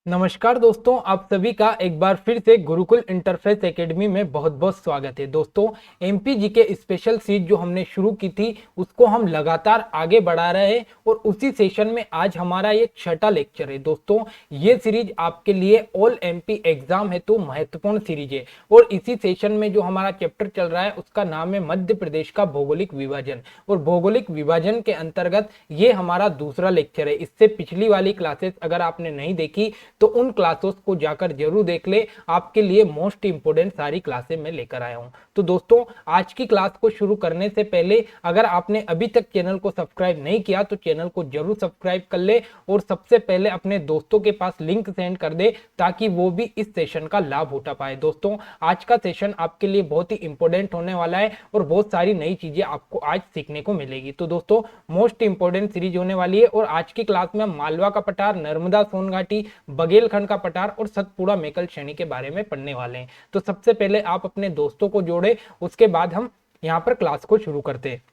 नमस्कार दोस्तों, आप सभी का एक बार फिर से गुरुकुल इंटरफेस एकेडमी में बहुत बहुत स्वागत है। दोस्तों, एमपीजी के स्पेशल सीरीज जो हमने शुरू की थी उसको हम लगातार आगे बढ़ा रहे हैं और उसी सेशन में आज हमारा ये छठा लेक्चर है। दोस्तों, ये सीरीज आपके लिए ऑल एमपी एग्जाम है तो महत्वपूर्ण सीरीज है और इसी सेशन में जो हमारा चैप्टर चल रहा है उसका नाम है मध्य प्रदेश का भौगोलिक विभाजन। और भौगोलिक विभाजन के अंतर्गत ये हमारा दूसरा लेक्चर है। इससे पिछली वाली क्लासेस अगर आपने नहीं देखी तो उन क्लासेस को जाकर जरूर देख ले, आपके लिए मोस्ट इंपोर्टेंट सारी क्लासेस मैं लेकर आया हूं। तो दोस्तों, आज की क्लास को शुरू करने से पहले अगर आपने अभी तक चैनल को सब्सक्राइब नहीं किया तो चैनल को जरूर सब्सक्राइब कर ले और सबसे पहले अपने दोस्तों के पास लिंक सेंड कर दे ताकि वो भी इस सेशन का लाभ उठा पाए। दोस्तों, आज का सेशन आपके लिए बहुत ही इंपॉर्टेंट होने वाला है और बहुत सारी नई चीजें आपको आज सीखने को मिलेगी। तो दोस्तों, मोस्ट इंपोर्टेंट सीरीज होने वाली है और आज की क्लास में हम मालवा का पठार, नर्मदा सोन घाटी, बघेलखंड का पठार और सतपुड़ा मेकल श्रेणी के बारे में पढ़ने वाले हैं। तो सबसे पहले आप अपने दोस्तों को जोड़े, उसके बाद हम यहाँ पर क्लास को शुरू करते हैं।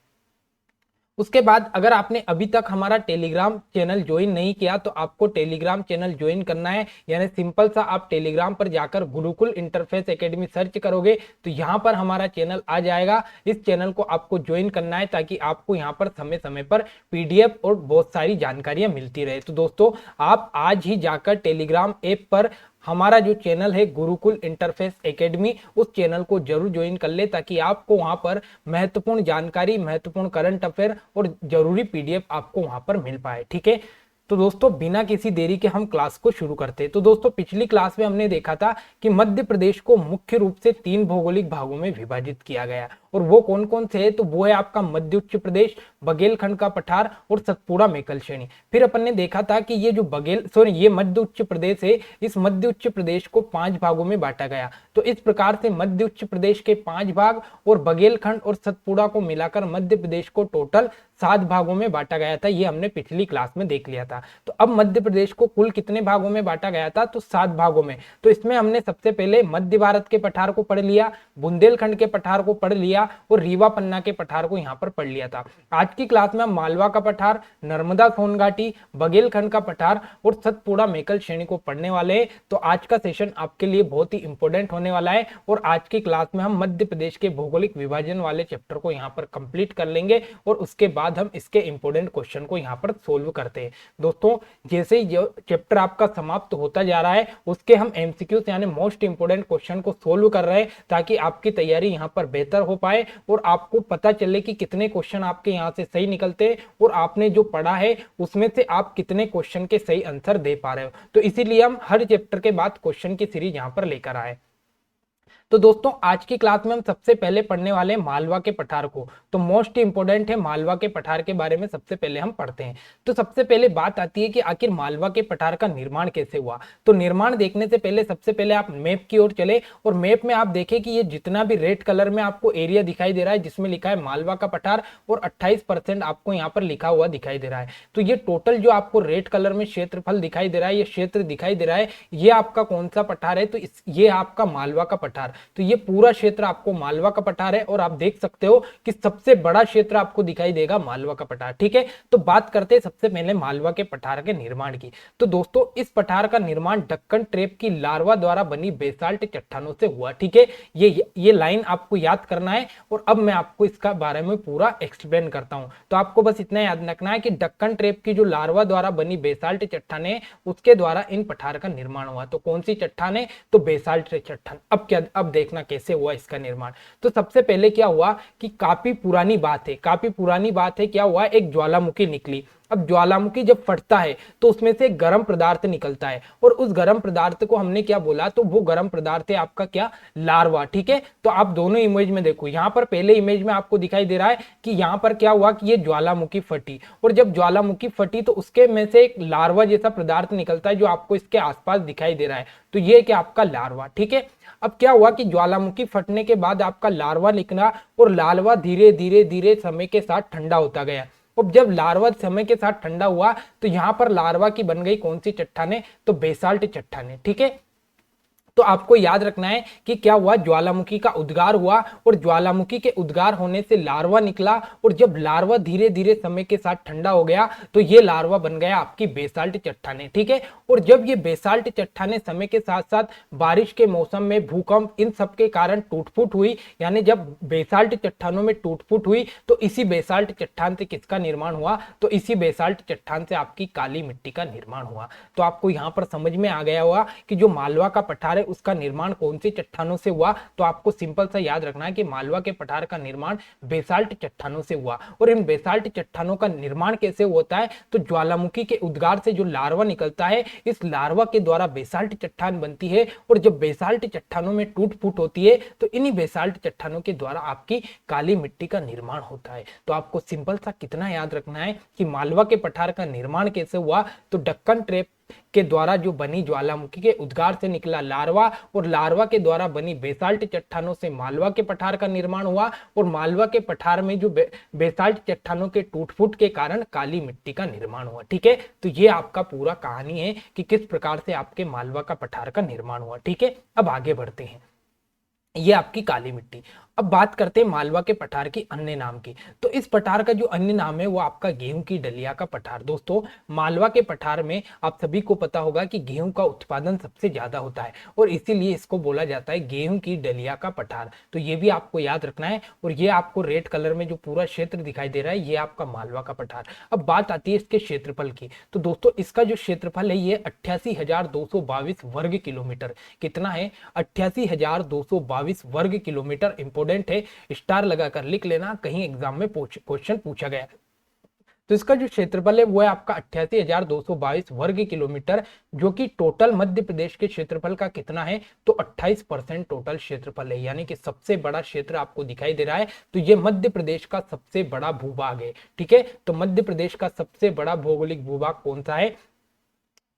उसके बाद अगर आपने अभी तक हमारा टेलीग्राम चैनल ज्वाइन नहीं किया तो आपको टेलीग्राम चैनल ज्वाइन करना है। यानी सिंपल सा आप टेलीग्राम पर जाकर गुरुकुल इंटरफेस एकेडमी सर्च करोगे तो यहाँ पर हमारा चैनल आ जाएगा। इस चैनल को आपको ज्वाइन करना है ताकि आपको यहाँ पर समय समय पर पीडीएफ और बहुत सारी जानकारियां मिलती रहे। तो दोस्तों, आप आज ही जाकर टेलीग्राम ऐप पर हमारा जो चैनल है गुरुकुल इंटरफेस एकेडमी, उस चैनल को जरूर ज्वाइन कर ले ताकि आपको वहां पर महत्वपूर्ण जानकारी, महत्वपूर्ण करंट अफेयर और जरूरी पीडीएफ आपको वहां पर मिल पाए। ठीक है, तो दोस्तों बिना किसी देरी के हम क्लास को शुरू करते हैं। तो दोस्तों, पिछली क्लास में हमने देखा था कि मध्य प्रदेश को मुख्य रूप से 3 भौगोलिक भागों में विभाजित किया गया और वो कौन कौन से है, तो वो है आपका मध्य उच्च प्रदेश, बघेलखंड का पठार और सतपुड़ा मेकल श्रेणी। फिर अपन ने देखा था कि ये जो ये मध्य उच्च प्रदेश है, इस मध्य उच्च प्रदेश को 5 भागों में बांटा गया। तो इस प्रकार से मध्य उच्च प्रदेश के 5 भाग और बघेलखंड और सतपुड़ा को मिलाकर मध्य प्रदेश को टोटल 7 भागों में बांटा गया था। ये हमने पिछली क्लास में देख लिया था। तो अब मध्य प्रदेश को कुल कितने भागों में बांटा गया था, तो 7 भागों में। तो इसमें हमने सबसे पहले मध्य भारत के पठार को पढ़ लिया, बुंदेलखंड के पठार को पढ़ लिया और रीवा पन्ना के पठार को यहाँ पर पढ़ लिया था। आज की क्लास में हम मालवा का पठार, नर्मदा सोन घाटी, बघेलखंड का पठार और सतपुड़ा मेकल श्रेणी को पढ़ने वाले हैं। तो आज का सेशन आपके लिए बहुत ही इंपॉर्टेंट होने वाला है और आज की क्लास में हम मध्य प्रदेश के भौगोलिक विभाजन वाले चैप्टर को यहाँ पर कंप्लीट कर लेंगे और उसके बाद हम इसके इंपॉर्टेंट क्वेश्चन को यहाँ पर सोल्व करते हैं। दोस्तों, जैसे ही जो चैप्टर आपका समाप्त होता जा रहा है उसके हम एमसीक्यू यानी मोस्ट इंपोर्टेंट क्वेश्चन को सोल्व कर रहे हैं ताकि आपकी तैयारी यहाँ पर बेहतर हो पाए और आपको पता चले कि कितने क्वेश्चन आपके यहाँ से सही निकलते हैं और आपने जो पढ़ा है उसमें से आप कितने क्वेश्चन के सही आंसर दे पा रहे हो। तो इसीलिए हम हर चैप्टर के बाद क्वेश्चन की सीरीज यहाँ पर लेकर आए। तो दोस्तों, आज की क्लास में हम सबसे पहले पढ़ने वाले हैं मालवा के पठार को। तो मोस्ट इंपोर्टेंट है, मालवा के पठार के बारे में सबसे पहले हम पढ़ते हैं। तो सबसे पहले बात आती है कि आखिर मालवा के पठार का निर्माण कैसे हुआ। तो निर्माण देखने से पहले सबसे पहले आप मैप की ओर चले और मैप में आप देखें कि ये जितना भी रेड कलर में आपको एरिया दिखाई दे रहा है जिसमें लिखा है मालवा का पठार और 28% आपको यहाँ पर लिखा हुआ दिखाई दे रहा है। तो ये टोटल जो आपको रेड कलर में क्षेत्रफल दिखाई दे रहा है, ये क्षेत्र दिखाई दे रहा है, ये आपका कौन सा पठार है, तो ये आपका मालवा का पठार। तो ये पूरा क्षेत्र आपको मालवा का पठार है और आप देख सकते हो कि सबसे बड़ा क्षेत्र आपको दिखाई देगा मालवा का पठार। ठीक है, तो बात करते हैं सबसे पहले मालवा के पठार के निर्माण की। तो दोस्तों, इस पठार का निर्माण दक्कन ट्रेप की लार्वा द्वारा बनी बेसाल्ट चट्टानों से हुआ। ठीक है, ये लाइन आपको याद करना है और अब मैं आपको इसका बारे में पूरा एक्सप्लेन करता हूं। तो आपको बस इतना याद रखना है कि दक्कन ट्रेप की जो लार्वा द्वारा बनी बेसाल्ट चट्टाने, उसके द्वारा इन पठार का निर्माण हुआ। तो कौन सी चट्टाने, तो बेसाल्ट चट्टान। अब देखना कैसे हुआ इसका निर्माण। तो सबसे पहले क्या हुआ कि काफी पुरानी बात है, क्या हुआ, एक ज्वालामुखी निकली। अब ज्वालामुखी जब फटता है तो उसमें से गर्म पदार्थ निकलता है और उस गर्म पदार्थ को हमने क्या बोला, तो वो गर्म पदार्थ है आपका क्या, लार्वा। ठीक है, तो आप दोनों इमेज में देखो, यहाँ पर पहले इमेज में आपको दिखाई दे रहा है कि यहाँ पर क्या हुआ कि ये ज्वालामुखी फटी और जब ज्वालामुखी फटी तो उसके में से एक लार्वा जैसा पदार्थ निकलता है जो आपको इसके आसपास दिखाई दे रहा है। तो ये क्या, आपका लार्वा। ठीक है, अब क्या हुआ कि ज्वालामुखी फटने के बाद आपका लार्वा निकला और लार्वा धीरे धीरे धीरे समय के साथ ठंडा होता गया। अब जब लार्वा समय के साथ ठंडा हुआ तो यहां पर लार्वा की बन गई कौन सी चट्टाने, तो बेसाल्ट चट्टाने। ठीक है, तो आपको याद रखना है कि क्या हुआ, ज्वालामुखी का उद्गार हुआ और ज्वालामुखी के उद्गार होने से लार्वा निकला और जब लार्वा धीरे धीरे समय के साथ ठंडा हो गया तो ये लार्वा बन गया आपकी बेसाल्ट चट्टाने। ठीक है, और जब ये बेसाल्ट चट्टाने समय के साथ साथ बारिश के मौसम में भूकंप इन सब के कारण टूट-फूट हुई, यानी जब बेसाल्ट चट्टानों में टूट-फूट हुई तो इसी बेसाल्ट चट्टान से किसका निर्माण हुआ, तो इसी बेसाल्ट चट्टान से आपकी काली मिट्टी का निर्माण हुआ। तो आपको यहां पर समझ में आ गया होगा कि जो मालवा का पठार है उसका निर्माण कौन सी चट्टानों से हुआ। तो आपको सिंपल सा याद रखना है कि मालवा के पठार का निर्माण बेसाल्ट चट्टानों से हुआ। और इन बेसाल्ट चट्टानों का निर्माण कैसे होता है, तो ज्वालामुखी के उद्गार से जो लार्वा निकलता है, इस लार्वा के द्वारा बेसाल्ट चट्टान बनती है और जब बेसाल्ट चट्टानों में टूट फूट होती है तो इन्हीं बेसाल्ट चट्टानों के द्वारा आपकी काली मिट्टी का निर्माण होता है। तो आपको सिंपल सा कितना याद रखना है कि मालवा के पठार का निर्माण कैसे हुआ, तो दक्कन ट्रेप के द्वारा जो बनी ज्वालामुखी के उद्गार से निकला लार्वा और लार्वा के द्वारा बनी बेसाल्ट चट्टानों से मालवा के पठार का निर्माण हुआ और मालवा के पठार में जो बेसाल्ट चट्टानों के टूट-फूट के कारण काली मिट्टी का निर्माण हुआ। ठीक है, तो ये आपका पूरा कहानी है कि किस प्रकार से आपके मालवा का पठार का निर्माण हुआ। ठीक है, अब आगे बढ़ते हैं, ये आपकी काली मिट्टी। अब बात करते हैं मालवा के पठार की अन्य नाम की। तो इस पठार का जो अन्य नाम है वो आपका गेहूं की डलिया का पठार। दोस्तों, मालवा के पठार में आप सभी को पता होगा कि गेहूं का उत्पादन सबसे ज्यादा होता है और इसीलिए इसको बोला जाता है गेहूं की डलिया का पठार। तो ये भी आपको याद रखना है। और ये आपको रेड कलर में जो पूरा क्षेत्र दिखाई दे रहा है ये आपका मालवा का पठार। अब बात आती है इसके क्षेत्रफल की। तो दोस्तों, इसका जो क्षेत्रफल है ये 88,222 वर्ग किलोमीटर। कितना है, 88,222 वर्ग किलोमीटर। इंपोर्टेंट है, स्टार लगाकर लिख लेना, कहीं एग्जाम में क्वेश्चन पूछा गया। तो इसका जो क्षेत्रफल है वो है आपका 88,222 वर्ग किलोमीटर, जो कि टोटल मध्य प्रदेश के क्षेत्रफल का कितना है, तो 28% टोटल क्षेत्रफल है। यानी कि सबसे बड़ा क्षेत्र आपको दिखाई दे रहा है, तो ये मध्य प्रदेश का सबसे बड़ा भूभाग है। ठीक है, तो मध्य प्रदेश का सबसे बड़ा भौगोलिक भूभाग कौन सा है,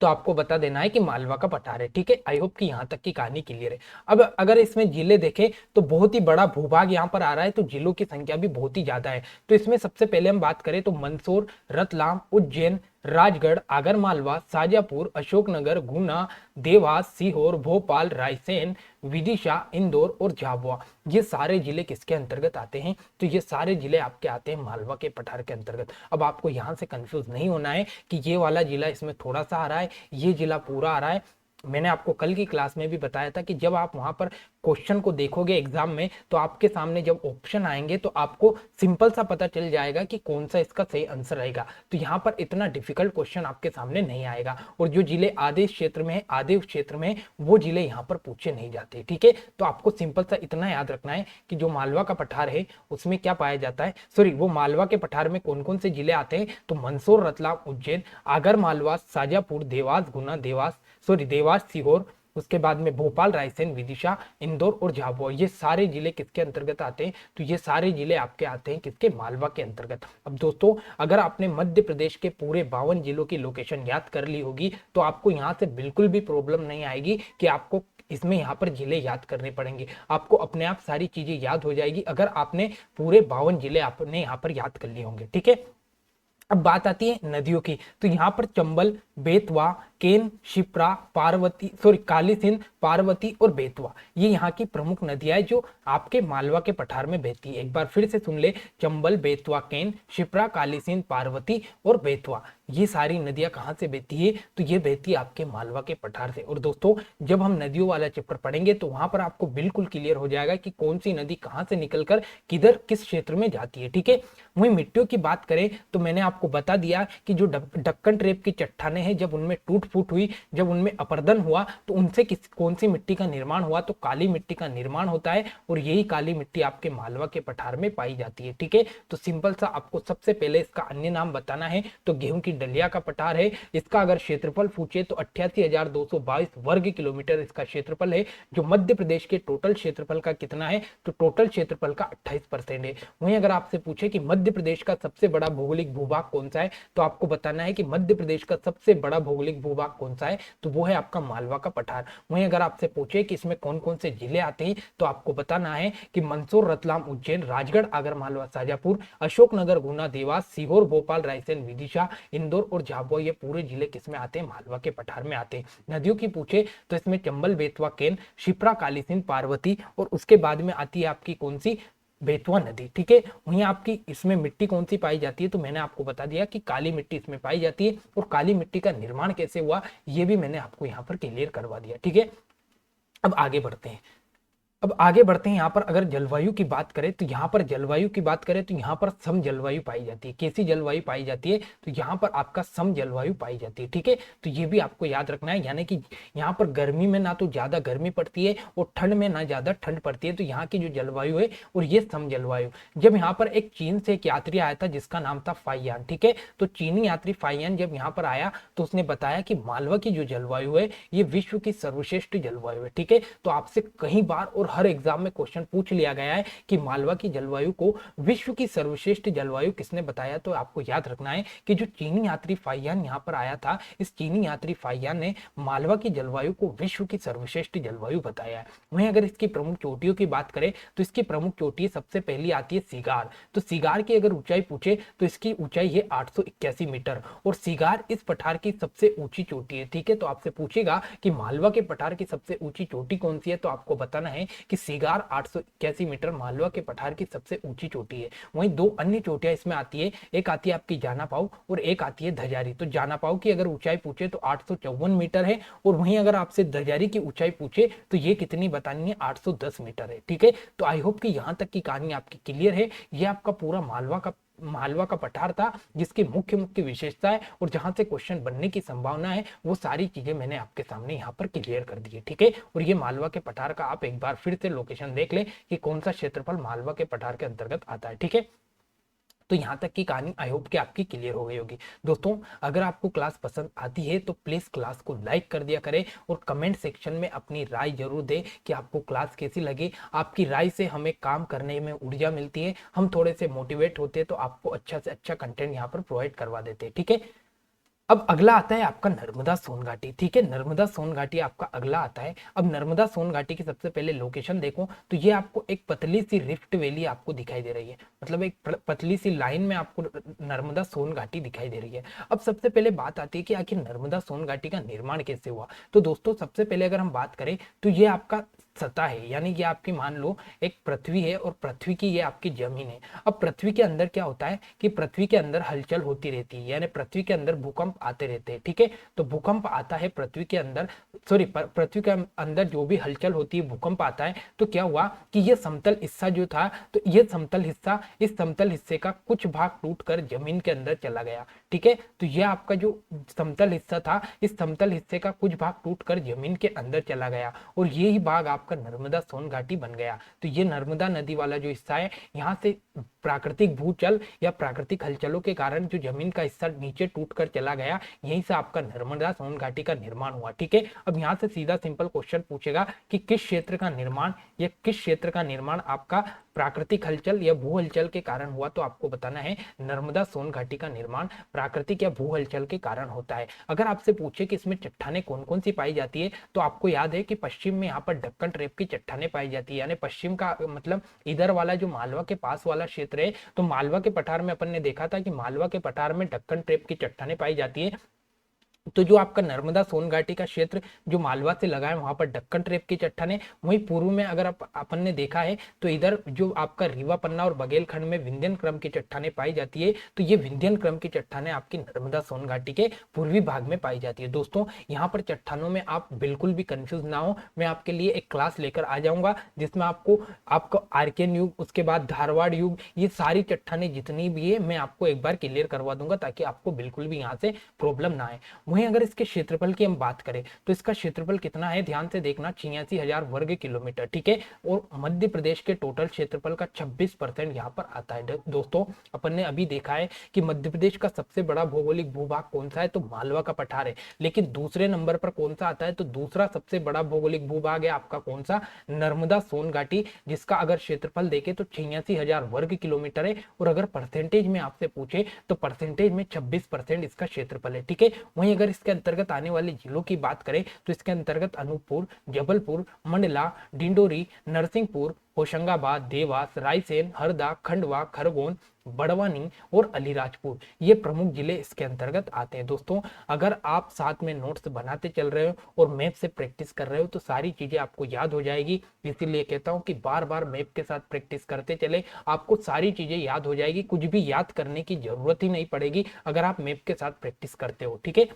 तो आपको बता देना है कि मालवा का पठार है। ठीक है, आई होप कि यहां तक की कहानी क्लियर है। अब अगर इसमें जिले देखें तो बहुत ही बड़ा भूभाग यहां पर आ रहा है, तो जिलों की संख्या भी बहुत ही ज्यादा है। तो इसमें सबसे पहले हम बात करें तो मंदसौर, रतलाम, उज्जैन, राजगढ़, आगरमालवा, शाजापुर, अशोकनगर, गुना, देवास, सीहोर, भोपाल, रायसेन, विदिशा, इंदौर और झाबुआ, ये सारे जिले किसके अंतर्गत आते हैं, तो ये सारे जिले आपके आते हैं मालवा के पठार के अंतर्गत। अब आपको यहां से कंफ्यूज नहीं होना है कि ये वाला जिला इसमें थोड़ा सा आ रहा है, ये जिला पूरा आ रहा है। मैंने आपको कल की क्लास में भी बताया था कि जब आप वहां पर क्वेश्चन को देखोगे एग्जाम में तो आपके सामने जब ऑप्शन आएंगे तो आपको सिंपल सा पता चल जाएगा कि कौन सा इसका सही आंसर रहेगा। तो यहाँ पर इतना डिफिकल्ट क्वेश्चन आपके सामने नहीं आएगा और जो जिले आधे क्षेत्र में है, आधे क्षेत्र में वो जिले यहाँ पर पूछे नहीं जाते। ठीक है, तो आपको सिंपल सा इतना याद रखना है कि जो मालवा का पठार है उसमें क्या पाया जाता है, सॉरी, वो मालवा के पठार में कौन कौन से जिले आते हैं, तो मंदसौर, रतलाम, उज्जैन, आगर मालवा, शाजापुर, देवास, गुना, देवास, सीहोर, उसके बाद में भोपाल, रायसेन, विदिशा, इंदौर और झाबुआ, ये सारे जिले किसके अंतर्गत आते हैं, तो ये सारे जिले आपके आते हैं किसके, मालवा के अंतर्गत। अब दोस्तों, अगर आपने मध्य प्रदेश के पूरे 52 जिलों की लोकेशन याद कर ली होगी तो आपको यहाँ से बिल्कुल भी प्रॉब्लम नहीं आएगी कि आपको इसमें यहाँ पर जिले याद करने पड़ेंगे। आपको अपने आप सारी चीजें याद हो जाएगी अगर आपने पूरे 52 जिले आपने यहाँ पर याद कर लिए होंगे। ठीक है, अब बात आती है नदियों की। तो यहाँ पर चंबल, बेतवा, केन, शिप्रा, पार्वती, काली सिंध, पार्वती और बेतवा, ये यहाँ की प्रमुख नदियां है जो आपके मालवा के पठार में बहती है। एक बार फिर से सुन ले, चंबल, बेतवा, केन, शिप्रा, काली सिंध, पार्वती और बेतवा, ये सारी नदियां कहाँ से बहती है, तो ये बहती है आपके मालवा के पठार से। और दोस्तों, जब हम नदियों वाला चैप्टर पढ़ेंगे तो वहां पर आपको बिल्कुल क्लियर हो जाएगा कि कौन सी नदी कहाँ से निकलकर किधर किस क्षेत्र में जाती है। ठीक है, वहीं मिट्टियों की बात करें तो मैंने आपको बता दिया कि जो दक्कन ट्रेप की चट्टानें हैं जब उनमें टूट फूट हुई, जब उनमें अपरदन हुआ तो उनसे कौन सी मिट्टी का निर्माण हुआ, तो काली मिट्टी का निर्माण होता है और यही काली मिट्टी आपके मालवा के पठार में पाई जाती है। ठीक है, तो सिंपल सा आपको सबसे पहले इसका अन्य नाम बताना है, तो गेहूं की डलिया का पठार है। इसका अगर क्षेत्रफल पूछे तो 88,222 वर्ग किलोमीटर इसका क्षेत्रफल है, जो मध्य प्रदेश के टोटल क्षेत्रफल का कितना है, तो टोटल क्षेत्रफल का 28% है। वहीं अगर आपसे पूछे कि मध्य प्रदेश का सबसे बड़ा भौगोलिक भूभाग कौन सा है, तो आपको बताना है कि मध्य प्रदेश का सबसे बड़ा भौगोलिक भूभाग कौन सा है, तो वो है आपका मालवा का पठार। वहीं अगर आपसे पूछे कि इसमें कौन कौन से जिले आते हैं, तो आपको बताना है कि मंदसौर, रतलाम, उज्जैन, राजगढ़, आगरमालवा, शाजापुर, अशोकनगर, गुना, देवास, सीहोर, भोपाल, रायसेन, विदिशा, इंदौर और झाबुआ, ये पूरे जिले किसमें आते हैं, मालवा के पठार में आते हैं। नदियों की पूछे तो इसमें चंबल, बेतवा, केन, शिप्रा, काली सिंध, पार्वती और उसके बाद में आती है आपकी कौन सी, बेतवा नदी। ठीक है, वहीं आपकी इसमें मिट्टी कौन सी पाई जाती है, तो मैंने आपको बता दिया कि काली मिट्टी इसमें पाई जाती है। और काली मिट्टी का निर्माण कैसे हुआ, ये भी मैंने आपको यहाँ पर क्लियर करवा दिया। ठीक है, अब आगे बढ़ते हैं। यहाँ पर अगर जलवायु की बात करें तो यहाँ पर जलवायु की बात करें तो यहाँ पर सम जलवायु पाई जाती है। कैसी जलवायु पाई जाती है, तो यहाँ पर आपका सम जलवायु पाई जाती है। ठीक है, तो ये भी आपको याद रखना है, यानी कि यहाँ पर गर्मी में ना तो ज्यादा गर्मी पड़ती है और ठंड में ना ज्यादा ठंड पड़ती है। तो यहाँ की जो जलवायु है और ये सम जलवायु। जब यहाँ पर एक चीन से एक यात्री आया था जिसका नाम था फाइयान। ठीक है, तो चीनी यात्री फाइयान जब यहाँ पर आया तो उसने बताया कि मालवा की जो जलवायु है ये विश्व की सर्वश्रेष्ठ जलवायु है। ठीक है, तो आपसे कई बार और हर एग्जाम में क्वेश्चन पूछ लिया गया है कि मालवा की जलवायु को विश्व की सर्वश्रेष्ठ जलवायु किसने बताया, तो आपको याद रखना है कि जो चीनी यात्री फाइयान यहाँ पर आया था, इस चीनी यात्री फाइयान ने मालवा की जलवायु को विश्व की सर्वश्रेष्ठ जलवायु बताया है। वहीं अगर इसकी प्रमुख चोटियों की बात करें तो इसकी प्रमुख चोटी सबसे पहली आती है सिगार। तो सिगार की अगर ऊंचाई पूछे तो इसकी ऊंचाई है 881 मीटर और सिगार इस पठार की सबसे ऊंची चोटी है। ठीक है, तो आपसे पूछेगा कि मालवा के पठार की सबसे ऊंची चोटी कौन सी है, तो आपको बताना है कि सिगार 881 मीटर मालवा के पठार की सबसे ऊंची चोटी है। वहीं दो अन्य चोटियां इसमें आती है, एक आती है आपकी जानापाव और एक आती है धजारी। तो जानापाव की अगर ऊंचाई पूछे तो 854 मीटर है और वहीं अगर आपसे धजारी की ऊंचाई पूछे तो ये कितनी बतानी है, 810 मीटर है। ठीक है, तो आई होप कि यहां तक की कहानी आपकी क्लियर है। ये आपका पूरा मालवा का पठार था जिसकी मुख्य मुख्य विशेषता है और जहां से क्वेश्चन बनने की संभावना है वो सारी चीजें मैंने आपके सामने यहाँ पर क्लियर कर दी है। ठीक है, और ये मालवा के पठार का आप एक बार फिर से लोकेशन देख ले कि कौन सा क्षेत्रफल मालवा के पठार के अंतर्गत आता है। ठीक है, तो यहाँ तक की कहानी आई होप कि आपकी क्लियर हो गई होगी। दोस्तों, अगर आपको क्लास पसंद आती है तो प्लीज क्लास को लाइक कर दिया करें और कमेंट सेक्शन में अपनी राय जरूर दें कि आपको क्लास कैसी लगी। आपकी राय से हमें काम करने में ऊर्जा मिलती है, हम थोड़े से मोटिवेट होते हैं, तो आपको अच्छा से अच्छा कंटेंट यहाँ पर प्रोवाइड करवा देते हैं। ठीक है, अब अगला आता है आपका नर्मदा सोन घाटी। ठीक है, नर्मदा सोन घाटी आपका अगला आता है। अब नर्मदा सोन घाटी की सबसे पहले लोकेशन देखो तो ये आपको एक पतली सी रिफ्ट वैली आपको दिखाई दे रही है, मतलब एक पतली सी लाइन में आपको नर्मदा सोन घाटी दिखाई दे रही है। अब सबसे पहले बात आती है कि आखिर नर्मदा सोन घाटी का निर्माण कैसे हुआ। तो दोस्तों, सबसे पहले अगर हम बात करें तो ये आपका सतह है, यानी कि आपकी मान लो एक पृथ्वी है और पृथ्वी की ये आपकी जमीन है। अब पृथ्वी के अंदर क्या होता है कि पृथ्वी के अंदर हलचल होती रहती है, यानी पृथ्वी के अंदर भूकंप आते रहते हैं। ठीक है, तो भूकंप आता है पृथ्वी के अंदर, पृथ्वी के अंदर जो भी हलचल होती है, भूकंप आता है, तो क्या हुआ कि ये समतल हिस्सा जो था, तो ये समतल हिस्सा, इस समतल हिस्से का कुछ भाग टूट कर जमीन के अंदर चला गया। ठीक है, तो ये आपका जो समतल हिस्सा था, इस समतल हिस्से का कुछ भाग टूट कर जमीन के अंदर चला गया और यही भाग आपका नर्मदा सोन घाटी बन गया। तो ये नर्मदा नदी वाला जो हिस्सा है, यहाँ से प्राकृतिक भूचल या प्राकृतिक हलचलों के कारण जो जमीन का हिस्सा नीचे टूट कर चला गया, यहीं से आपका नर्मदा सोन घाटी का निर्माण हुआ। ठीक है, अब यहाँ से सीधा सिंपल क्वेश्चन पूछेगा कि किस क्षेत्र का निर्माण या किस क्षेत्र का निर्माण आपका प्राकृतिक हलचल या भू हलचल के कारण हुआ, तो आपको बताना है नर्मदा सोन घाटी का निर्माण प्राकृतिक या भू हलचल के कारण होता है। अगर आपसे पूछे कि इसमें चट्टाने कौन कौन सी पाई जाती है, तो आपको याद है कि पश्चिम में यहाँ पर दक्कन ट्रेप की चट्टाने पाई जाती है, यानी पश्चिम का मतलब इधर वाला जो मालवा के पास वाला क्षेत्र है, तो मालवा के पठार में अपन ने देखा था कि मालवा के पठार में दक्कन ट्रेप की चट्टाने पाई जाती है। तो जो आपका नर्मदा सोन घाटी का क्षेत्र जो मालवा से लगा है, वहां पर दक्कन ट्रेप की चट्टाने, वहीं पूर्व में अगर अपन ने देखा है तो इधर जो आपका रीवा पन्ना और बघेलखंड में विंध्यन क्रम की चट्टाने पाई जाती है। तो ये विंध्यन क्रम की चट्टाने आपकी नर्मदा सोन घाटी के पूर्वी भाग में पाई जाती है। दोस्तों, यहाँ पर चट्टानों में आप बिल्कुल भी कंफ्यूज ना हो, मैं आपके लिए एक क्लास लेकर आ जाऊंगा जिसमें आपको आर्कियन युग, उसके बाद धारवाड़ युग, ये सारी चट्टाने जितनी भी है मैं आपको एक बार क्लियर करवा दूंगा ताकि आपको बिल्कुल भी यहाँ से प्रॉब्लम ना आए। वहीं अगर इसके क्षेत्रफल की हम बात करें तो इसका क्षेत्रफल कितना है, ध्यान से देखना, 86,000 वर्ग किलोमीटर। ठीक है, और मध्य प्रदेश के टोटल क्षेत्रफल का 26% यहाँ पर आता है। दोस्तों, अपन ने अभी देखा है कि मध्य प्रदेश का सबसे बड़ा भौगोलिक भूभाग कौन सा है, तो मालवा का पठार है। लेकिन दूसरे नंबर पर कौन सा आता है, तो दूसरा सबसे बड़ा भौगोलिक भूभाग है आपका कौन सा, नर्मदा सोन घाटी, जिसका अगर क्षेत्रफल देखे तो 86,000 वर्ग किलोमीटर है। और अगर परसेंटेज में आपसे पूछे तो परसेंटेज में 26% इसका क्षेत्रफल है। ठीक है, वहीं अगर इसके अंतर्गत आने वाले जिलों की बात करें तो इसके अंतर्गत अनूपपुर, जबलपुर, मंडला, डिंडोरी, नरसिंहपुर, होशंगाबाद, देवास, रायसेन, हरदा, खंडवा, खरगोन, बड़वानी और अलीराजपुर ये प्रमुख जिले इसके अंतर्गत आते हैं। दोस्तों अगर आप साथ में नोट्स बनाते चल रहे हो और मैप से प्रैक्टिस कर रहे हो तो सारी चीजें आपको याद हो जाएगी। इसीलिए कहता हूं कि बार बार मैप के साथ प्रैक्टिस करते चले, आपको सारी चीजें याद हो जाएगी, कुछ भी याद करने की जरूरत ही नहीं पड़ेगी अगर आप मैप के साथ प्रैक्टिस करते हो। ठीक है,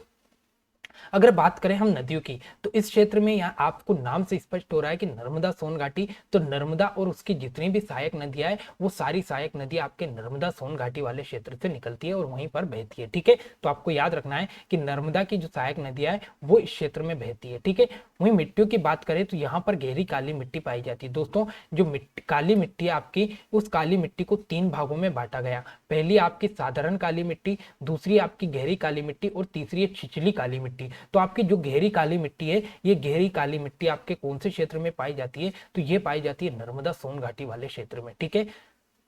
अगर बात करें हम नदियों की तो इस क्षेत्र में यहाँ आपको नाम से स्पष्ट हो रहा है कि नर्मदा सोन घाटी, तो नर्मदा और उसकी जितनी भी सहायक नदियां है वो सारी सहायक नदियां आपके नर्मदा सोन घाटी वाले क्षेत्र से निकलती है और वहीं पर बहती है। ठीक है, तो आपको याद रखना है कि नर्मदा की जो सहायक नदियां है वो इस क्षेत्र में बहती है। ठीक है, वहीं मिट्टियों की बात करें तो यहाँ पर गहरी काली मिट्टी पाई जाती है। दोस्तों जो काली मिट्टी है आपकी, उस काली मिट्टी को 3 भागों में बांटा गया। पहली आपकी साधारण काली मिट्टी, दूसरी आपकी गहरी काली मिट्टी और तीसरी है छिछली काली मिट्टी। तो आपकी जो गहरी काली मिट्टी है, ये गहरी काली मिट्टी आपके कौन से क्षेत्र में पाई जाती है, तो ये पाई जाती है नर्मदा सोन घाटी वाले क्षेत्र में। ठीक है,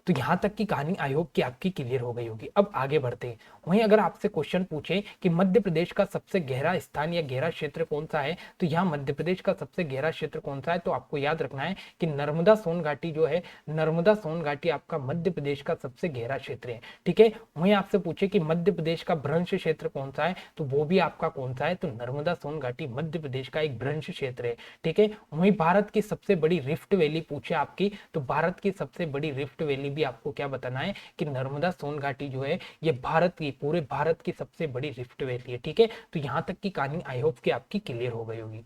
तो यहां तक की कहानी आई होप कि आपकी क्लियर हो गई होगी। अब आगे बढ़ते हैं। वहीं अगर आपसे क्वेश्चन पूछे कि मध्य प्रदेश का सबसे गहरा स्थान या गहरा क्षेत्र कौन सा है, तो यहाँ मध्य प्रदेश का सबसे गहरा क्षेत्र कौन सा है, तो आपको याद रखना है कि नर्मदा सोन घाटी जो है, नर्मदा सोन घाटी आपका मध्य प्रदेश का सबसे गहरा क्षेत्र है। ठीक है, वहीं आपसे पूछे कि मध्य प्रदेश का भ्रंश क्षेत्र कौन सा है, तो वो भी आपका कौन सा है, तो नर्मदा सोन घाटी मध्य प्रदेश का एक भ्रंश क्षेत्र है। ठीक है, वहीं भारत की सबसे बड़ी रिफ्ट वैली पूछे आपकी, तो भारत की सबसे बड़ी रिफ्ट वैली भी आपको क्या बताना है कि नर्मदा सोन घाटी जो है ये भारत की, पूरे भारत की सबसे बड़ी रिफ्ट वैली है। ठीक है, तो यहां तक की कहानी आई होप कि आपकी क्लियर हो गई होगी।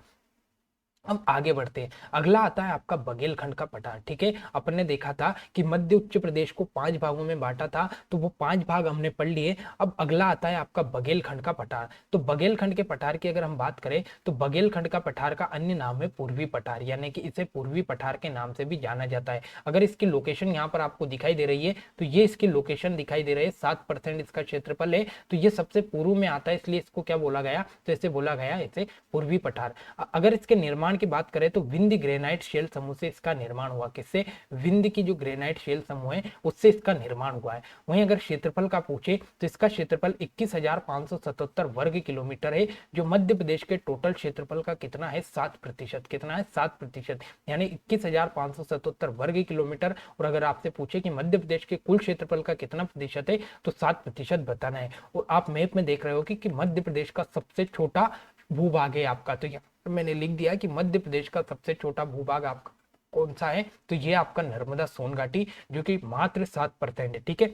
अब आगे बढ़ते हैं। अगला आता है आपका बघेलखंड का पठार। ठीक है, अपन ने देखा था कि मध्य उच्च प्रदेश को 5 भागों में बांटा था, तो वो 5 भाग हमने पढ़ लिए। अब अगला आता है आपका बघेलखंड का पठार। तो बघेलखंड के पठार की अगर हम बात करें तो बघेलखंड का पठार का अन्य नाम है पूर्वी पठार, यानी कि इसे पूर्वी पठार के नाम से भी जाना जाता है। अगर इसकी लोकेशन यहाँ पर आपको दिखाई दे रही है तो ये इसकी लोकेशन दिखाई दे रही है, 7% इसका क्षेत्रफल है, तो ये सबसे पूर्व में आता है, इसलिए इसको क्या बोला गया, तो इसे बोला गया इसे पूर्वी पठार। अगर इसके निर्माण की बात करें तो विंध्य ग्रेनाइट शेल समूह से इसका निर्माण हुआ। किससे, विंध्य की जो ग्रेनाइट शेल समूह है उससे इसका निर्माण हुआ है। वहीं अगर क्षेत्रफल का पूछे तो इसका क्षेत्रफल 21,577 वर्ग किलोमीटर है, जो मध्य प्रदेश के टोटल क्षेत्रफल का कितना है, 7%। कितना है, 7%, यानी 21,577 वर्ग किलोमीटर। और अगर आपसे पूछे कि मध्य प्रदेश के कुल क्षेत्रफल का कितना प्रतिशत है, तो 7% बताना है। और आप मैप में देख रहे हो कि मध्य प्रदेश का सबसे छोटा भूभाग है आपका, तो मैंने लिख दिया कि मध्य प्रदेश का सबसे छोटा भूभाग आपका कौन सा है, तो ये आपका नर्मदा सोन घाटी, जो कि मात्र 7% है। ठीक है,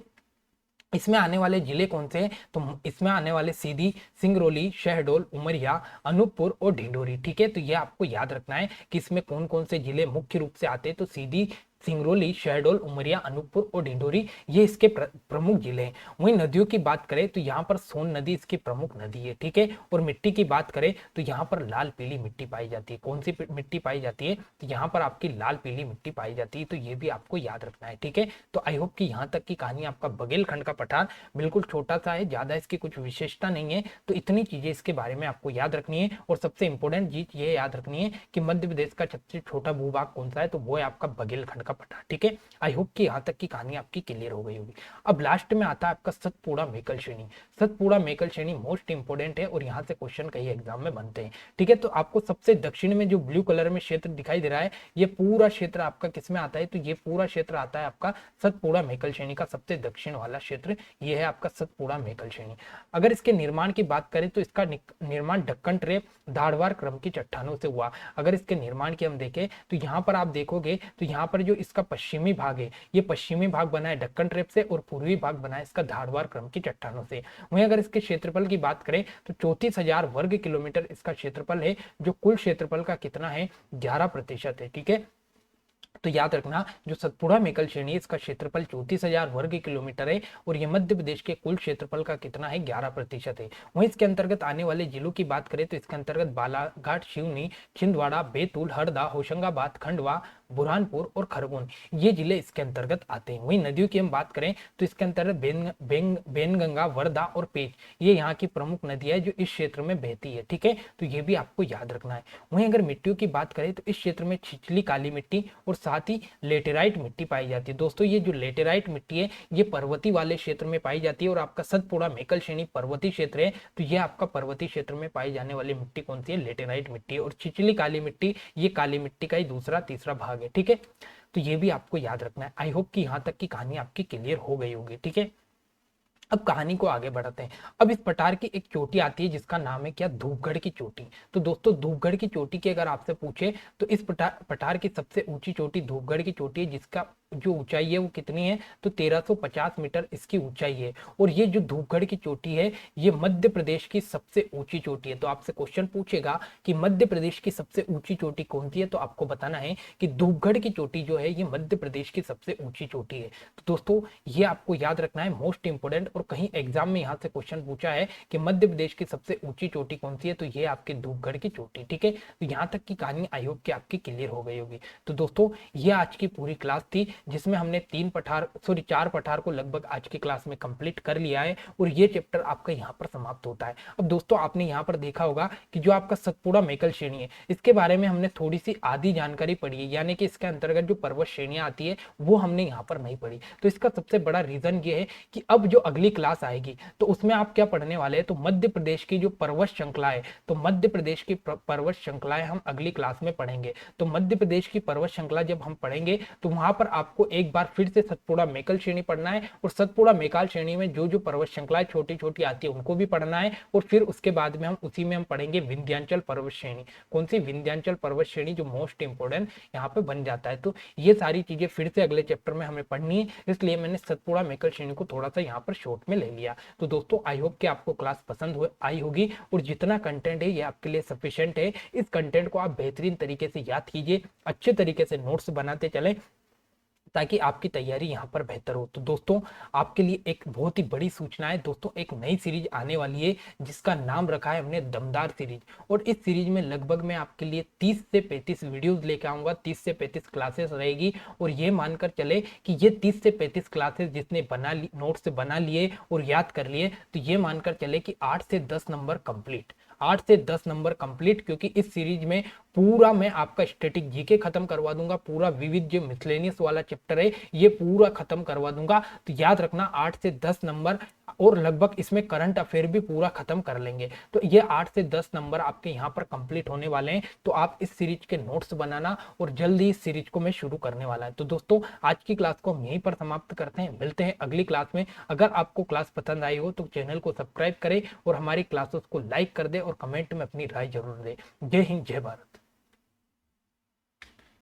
इसमें आने वाले जिले कौन से हैं, तो इसमें आने वाले सीधी, सिंगरौली, शहडोल, उमरिया, अनूपपुर और ढिंडोरी। ठीक है, तो ये आपको याद रखना है कि इसमें कौन कौन से जिले मुख्य रूप से आते हैं, तो सीधी, सिंगरौली, शहडोल, उमरिया, अनूपपुर और ढिंडोरी ये इसके प्रमुख जिले हैं। वहीं नदियों की बात करें तो यहाँ पर सोन नदी इसकी प्रमुख नदी है। ठीक है, और मिट्टी की बात करें तो यहाँ पर लाल पीली मिट्टी पाई जाती है। कौन सी मिट्टी पाई जाती है, तो यहाँ पर आपकी लाल पीली मिट्टी पाई जाती है, तो ये भी आपको याद रखना है। ठीक है, तो आई होप कि यहाँ तक की कहानी आपका बघेलखंड का पठार बिल्कुल छोटा सा है, ज्यादा इसकी कुछ विशेषता नहीं है, तो इतनी चीजें इसके बारे में आपको याद रखनी है। और सबसे इंपॉर्टेंट चीज ये याद रखनी है कि मध्य प्रदेश का सबसे छोटा भूभाग कौन सा है, तो वो है आपका बघेलखंड का पठार। ठीक है, आई होप कि यहाँ तक की कहानी आपकी क्लियर हो गई होगी। अब लास्ट में आता है आपका सतपुड़ा मेकल श्रेणी। सतपुड़ा मेकल श्रेणी मोस्ट इंपोर्टेंट है और यहाँ से क्वेश्चन कई एग्जाम में बनते हैं। ठीक है, तो आपको सबसे दक्षिण में जो ब्लू कलर में क्षेत्र दिखाई दे रहा है, ये पूरा क्षेत्र आपका किसमें आता है, तो ये पूरा क्षेत्र आता है आपका सतपुड़ा मेकल श्रेणी का सबसे दक्षिण वाला क्षेत्र, ये है आपका सतपुड़ा मेकल श्रेणी। अगर इसके निर्माण की बात करें तो इसका निर्माण ढक्कन ट्रेप धारवाड़ क्रम की चट्टानों से हुआ। अगर इसके निर्माण की हम देखें तो यहाँ पर आप देखोगे तो यहाँ पर जो इसका पश्चिमी भाग है, ये पश्चिमी भाग बना है ढक्कन ट्रेप से और पूर्वी भाग बना है इसका धारवाड़ क्रम की चट्टानों से। वहीं अगर इसके क्षेत्रफल की बात करें तो 34,000 वर्ग किलोमीटर इसका क्षेत्रफल है, जो कुल क्षेत्रफल का कितना है, 11% है। ठीक है, तो याद रखना जो सतपुड़ा मेकल श्रेणी इसका क्षेत्रफल 34,000 वर्ग किलोमीटर है और ये मध्य प्रदेश के कुल क्षेत्रफल का कितना है, 11% है। वहीं इसके अंतर्गत आने वाले जिलों की बात करें तो इसके अंतर्गत बालाघाट, सिवनी, छिंदवाड़ा, बैतूल, हरदा, होशंगाबाद, खंडवा, बुरहानपुर और खरगोन, ये जिले इसके अंतर्गत आते हैं। वहीं नदियों की हम बात करें तो इसके अंतर्गत बेनगंगा, वर्धा और पेंच, ये यहाँ की प्रमुख नदियां है जो इस क्षेत्र में बहती है। ठीक है, तो ये भी आपको याद रखना है। वहीं अगर मिट्टियों की बात करें तो इस क्षेत्र में छिछली काली मिट्टी और साथ ही लेटेराइट मिट्टी पाई जाती है। दोस्तों ये जो लेटेराइट मिट्टी है ये पर्वतीय वाले क्षेत्र में पाई जाती है, और आपका सतपुड़ा मेकल श्रेणी पर्वतीय क्षेत्र है, तो ये आपका पर्वतीय क्षेत्र में पाई जाने वाली मिट्टी कौन सी है? लेटेराइट मिट्टी है। और छिछली काली मिट्टी ये काली मिट्टी का ही दूसरा तीसरा भाग है। ठीक है, तो ये भी आपको याद रखना है। आई होप कि यहाँ तक की कहानी आपकी क्लियर हो गई होगी। ठीक है, अब कहानी को आगे बढ़ाते हैं। अब इस पठार की एक चोटी आती है जिसका नाम है क्या? धूपगढ़ की चोटी। तो दोस्तों धूपगढ़ की चोटी की अगर आपसे पूछे तो इस पठार की सबसे ऊंची चोटी धूपगढ़ की चोटी है, जिसका जो ऊंचाई है वो कितनी है? तो 1350 मीटर इसकी ऊंचाई है। और ये जो धूपगढ़ की चोटी है ये मध्य प्रदेश की सबसे ऊंची चोटी है। तो आपसे क्वेश्चन पूछेगा कि मध्य प्रदेश की सबसे ऊंची चोटी कौन सी है, तो आपको बताना है कि धूपगढ़ की चोटी जो है ये मध्य प्रदेश की सबसे ऊंची चोटी है। तो दोस्तों ये आपको याद रखना है, मोस्ट इंपोर्टेंट। और कहीं एग्जाम में यहाँ से क्वेश्चन पूछा है कि मध्य प्रदेश की सबसे ऊंची चोटी कौन सी है, तो ये आपके धूपगढ़ की चोटी। ठीक है, तो यहाँ तक की कहानी आई होप कि आपकी क्लियर हो गई होगी। तो दोस्तों ये आज की पूरी क्लास थी जिसमें हमने 4 पठार को लगभग आज की क्लास में कंप्लीट कर लिया है, और ये चैप्टर आपका यहाँ पर समाप्त होता है। अब दोस्तों आपने यहाँ पर देखा होगा कि जो आपका सतपुड़ा मेकल श्रेणी है इसके बारे में हमने थोड़ी सी आधी जानकारी पढ़ी है, यानी कि इसके अंतर्गत जो पर्वत श्रेणियां आती है वो हमने यहाँ पर नहीं पढ़ी। तो इसका सबसे बड़ा रीजन ये है कि अब जो अगली क्लास आएगी तो उसमें आप क्या पढ़ने वाले हैं? तो मध्य प्रदेश की जो पर्वत श्रृंखला है, तो मध्य प्रदेश की पर्वत श्रृंखलाएं हम अगली क्लास में पढ़ेंगे। तो मध्य प्रदेश की पर्वत श्रृंखला जब हम पढ़ेंगे तो वहां पर आपको एक बार फिर से सतपुड़ा मेकल श्रेणी पढ़ना है, और सतपुड़ा मेकाल श्रेणी में जो जो पर्वत श्रृंखलाएं छोटी छोटी आती है उनको भी पढ़ना है। और फिर उसके बाद में हम उसी में हम पढ़ेंगे विंध्याचल पर्वत श्रेणी। कौन सी? विंध्याचल पर्वत श्रेणी, जो मोस्ट इंपोर्टेंट यहाँ पे बन जाता है। तो ये सारी चीजें फिर से अगले चैप्टर में हमें पढ़नी है, इसलिए मैंने सतपुड़ा मेकल श्रेणी को थोड़ा सा यहाँ पर शॉर्ट में ले लिया। तो दोस्तों आई होप कि आपको क्लास पसंद आई होगी, और जितना कंटेंट है ये आपके लिए सफिशिएंट है। इस कंटेंट को आप बेहतरीन तरीके से याद कीजिए, अच्छे तरीके से नोट्स बनाते चलें ताकि आपकी तैयारी यहाँ पर बेहतर हो। तो दोस्तों आपके लिए एक बहुत ही बड़ी सूचना है दोस्तों, एक नई सीरीज आने वाली है जिसका नाम रखा है हमने दमदार सीरीज। और इस सीरीज में लगभग मैं आपके लिए 30 से 35 वीडियोस लेकर आऊंगा, 30 से 35 क्लासेस रहेगी। और ये मानकर चले कि ये 30 से 35 क्लासेस जिसने बना ली, नोट से बना लिए और याद कर लिए, तो ये मानकर चले कि 8 से 10 नंबर कंप्लीट, 8 से 10 नंबर कंप्लीट। क्योंकि इस सीरीज में पूरा मैं आपका स्टैटिक जीके खत्म करवा दूंगा, पूरा विविध जो मिसलेनियस वाला चैप्टर है ये पूरा खत्म करवा दूंगा। तो याद रखना 8 से 10 नंबर, और लगभग इसमें करंट अफेयर भी पूरा खत्म कर लेंगे। तो ये 8 से 10 नंबर आपके यहाँ पर कंप्लीट होने वाले हैं। तो आप इस सीरीज के नोट्स बनाना, और जल्दी इस सीरीज को मैं शुरू करने वाला है। तो दोस्तों आज की क्लास को हम यहीं पर समाप्त करते हैं, मिलते हैं अगली क्लास में। अगर आपको क्लास पसंद आई हो तो चैनल को सब्सक्राइब करें और हमारी क्लासेस को लाइक कर दे और कमेंट में अपनी राय जरूर दे। जय हिंद, जय भारत।